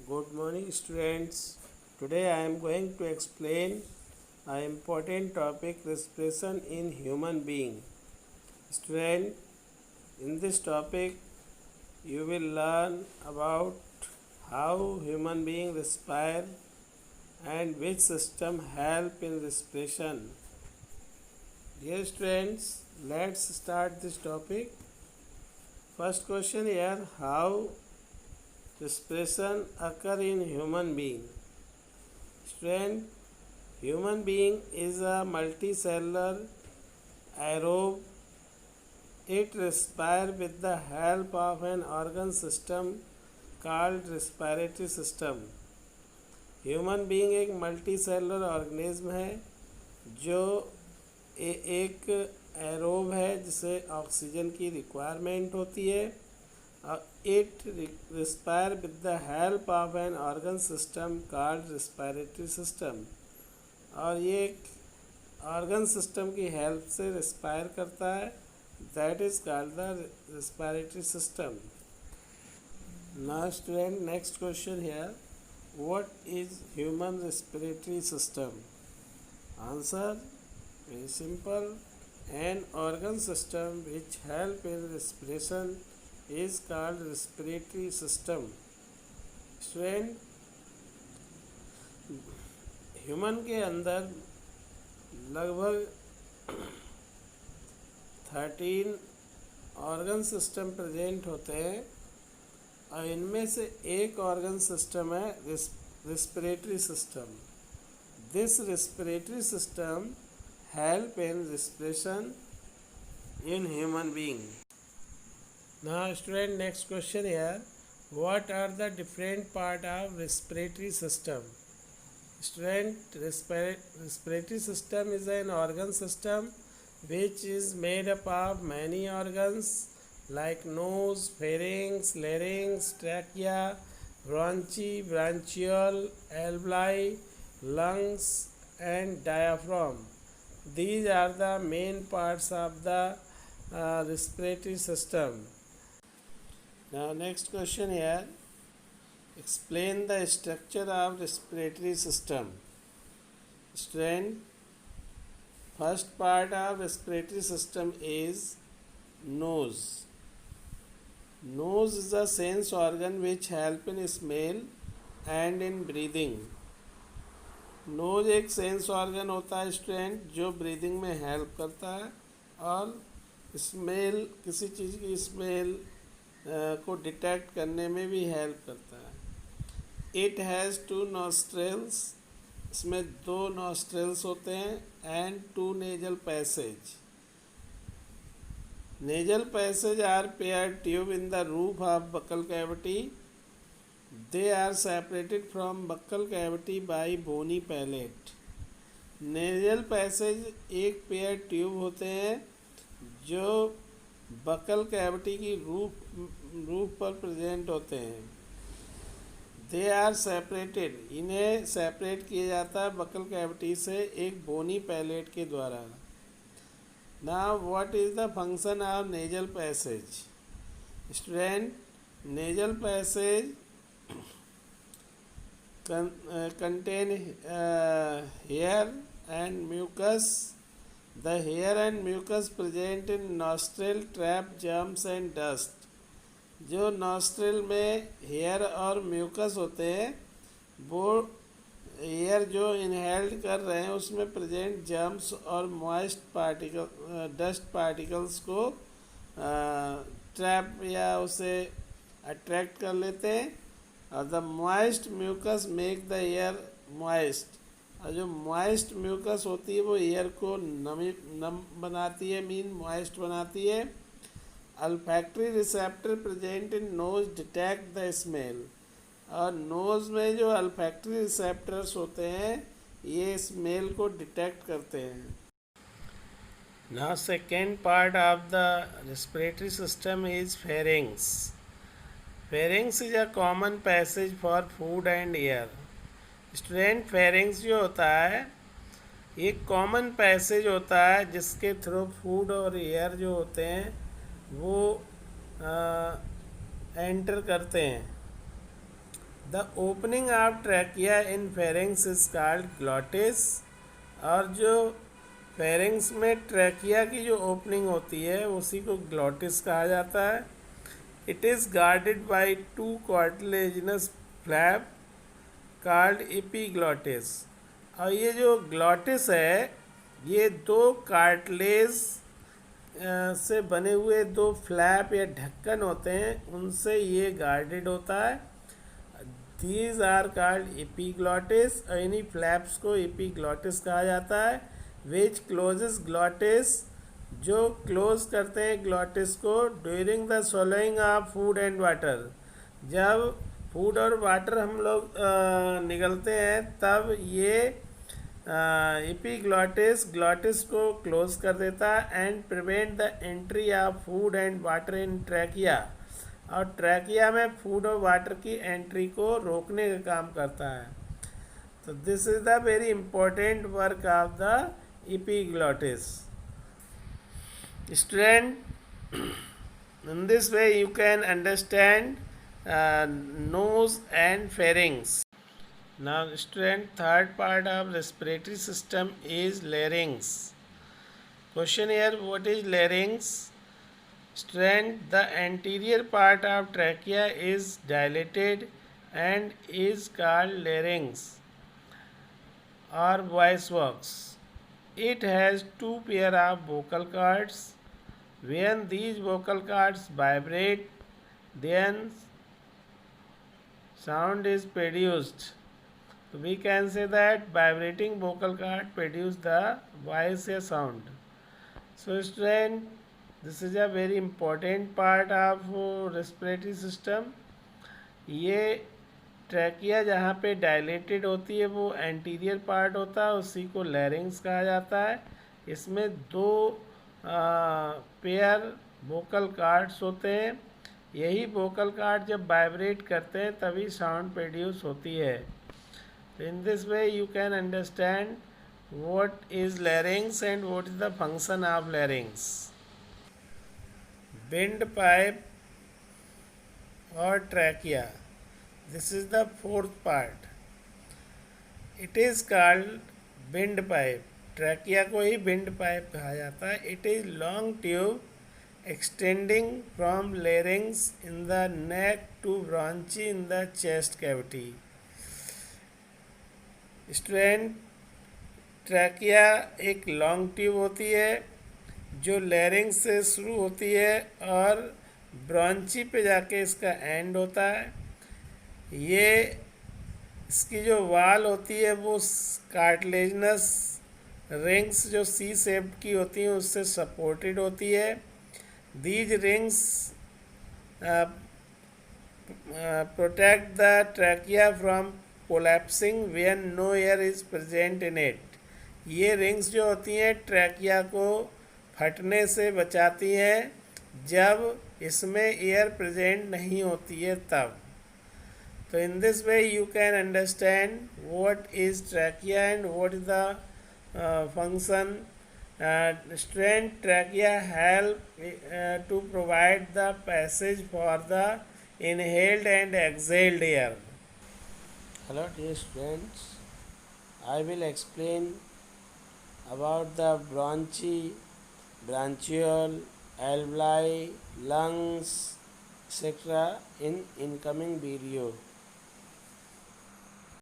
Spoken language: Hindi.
Good morning, students. Today I am going to explain an important topic, respiration in human being. Student, in this topic you will learn about how human being respire and which system help in respiration. Dear students, let's start this topic. First question here, how respiration occur in human being. Student, human being is a multicellular aerobe. It respires with the help of an organ system called respiratory system. Human being एक मल्टी सेलुलर ऑर्गेनिज्म है जो एक एरोब है जिसे ऑक्सीजन की रिक्वायरमेंट होती है. It respire with the help of an organ system called respiratory system. और ये एक ऑर्गन सिस्टम की हेल्प से रिस्पायर करता है, that is called the respiratory system. Now student, next question here, what is human respiratory system? Answer very simple, an organ system which help in respiration is called respiratory system. Student, human के अंदर लगभग 13 ऑर्गन सिस्टम प्रेजेंट होते हैं और इनमें से एक ऑर्गन सिस्टम है respiratory system. This respiratory system help in respiration in human being. Now student, next question here, what are the different part of respiratory system? Student, respiratory system is an organ system which is made up of many organs like nose, pharynx, larynx, trachea, bronchi, bronchiole, alveoli, lungs and diaphragm. These are the main parts of the respiratory system. Now next question here, explain the structure of respiratory system. Student, first part of respiratory system is nose. Nose is a sense organ which help in smell and in breathing. Nose एक सेंस ऑर्गन होता है स्टूडेंट जो ब्रीदिंग में हेल्प करता है और स्मेल, किसी चीज़ की स्मेल को डिटेक्ट करने में भी हेल्प करता है. इट हैज़ 2 नॉस्ट्रल्स, इसमें 2 नॉस्ट्रल्स होते हैं and 2 nasal passage. Nasal passage are pair tube in the roof of buccal cavity. They are separated from buccal cavity by bony palate. Nasal passage एक पेयर ट्यूब होते हैं जो बकल कैविटी की रूफ पर प्रेजेंट होते हैं. दे आर सेपरेटेड, इन्हें सेपरेट किया जाता है बकल कैविटी से एक बोनी पैलेट के द्वारा. Now what is the function of nasal passage? Student, nasal passage contain hair and mucus. The hair and mucus present in nostril trap germs and dust. जो नॉस्ट्रिल में हेयर और म्यूकस होते हैं वो एयर जो इनहेल्ड कर रहे हैं उसमें प्रेजेंट जर्म्स और मॉइस्ट पार्टिकल, डस्ट पार्टिकल्स को ट्रैप या उसे अट्रैक्ट कर लेते हैं. और the moist mucus make the air moist. और जो मॉइस्ट म्यूकस होती है वो एयर को नम बनाती है, मीन मॉइस्ट बनाती है. Olfactory receptor present in nose detect the smell. और नोज में जो अल्फैक्टरी रिसेप्टर्स होते हैं ये स्मेल को डिटेक्ट करते हैं. Now second part of the respiratory system is pharynx. Pharynx is a common passage for food and air. Student, pharynx जो होता है एक कॉमन पैसेज होता है जिसके थ्रू फूड और एयर जो होते हैं वो एंटर करते हैं. The opening of trachea in pharynx is called glottis. और जो फेरिंग्स में ट्रैकिया की जो ओपनिंग होती है उसी को ग्लॉटिस कहा जाता है। It is guarded by two cartilaginous flap called epiglottis. और ये जो ग्लॉटिस है ये दो कार्टिलेज से बने हुए दो फ्लैप या ढक्कन होते हैं, उनसे ये गार्डेड होता है। These are called epiglottis. और इन्हीं फ्लैप्स को एपीग्लॉटिस कहा जाता है। विच क्लोजेस ग्लॉटिस, जो क्लोज करते हैं ग्लॉटिस को during the swallowing of food and water. जब फूड और वाटर हम लोग निगलते हैं तब ये एपीग्लॉटिस ग्लॉटिस को क्लोज कर देता है and prevent the entry of food and water in trachea. और ट्रैकिया में फूड और वाटर की एंट्री को रोकने का काम करता है। तो this is the very important work of the epiglottis. Student, in this way you can understand nose and pharynx. Now student, third part of respiratory system is larynx. Question here, what is larynx? Student, the anterior part of trachea is dilated and is called larynx or voice box. It has two pair of vocal cords. When these vocal cords vibrate, then sound is produced. So we can say that vibrating vocal cord produce the voice or sound. So student, this is a very important part of respiratory system. ये ट्रैकिया जहाँ पे डायलेटेड होती है वो एंटीरियर पार्ट होता है, उसी को लैरिंग्स कहा जाता है। इसमें दो पेयर वोकल कार्ड्स होते हैं। यही वोकल कार्ड जब वाइब्रेट करते हैं तभी साउंड प्रोड्यूस होती है। In this way you can understand what is larynx and what is the function of larynx. Wind pipe और trachea, this is the fourth part. It is called wind pipe. Trachea को ही विंड पाइप कहा जाता है। It is long tube extending from larynx in the neck to bronchi in the chest cavity. Student, trachea एक लॉन्ग ट्यूब होती है जो लेरिंग्स से शुरू होती है और ब्रॉन्ची पे जाके इसका एंड होता है। ये इसकी जो वाल होती है वो कार्टिलेजिनस रिंग्स जो सी शेप्ड की होती हैं उससे सपोर्टेड होती है। These rings protect the trachea from collapsing when no air is present in it. ये रिंग्स जो होती हैं ट्रैकिया को फटने से बचाती हैं जब इसमें एयर प्रेजेंट नहीं होती है तब। तो in this way you can understand what is trachea and what is the function. Strength trachea help to provide the passage for the inhaled and exhaled air. Hello dear students, I will explain about the bronchi, bronchiole, alveoli, lungs, etc. in incoming video.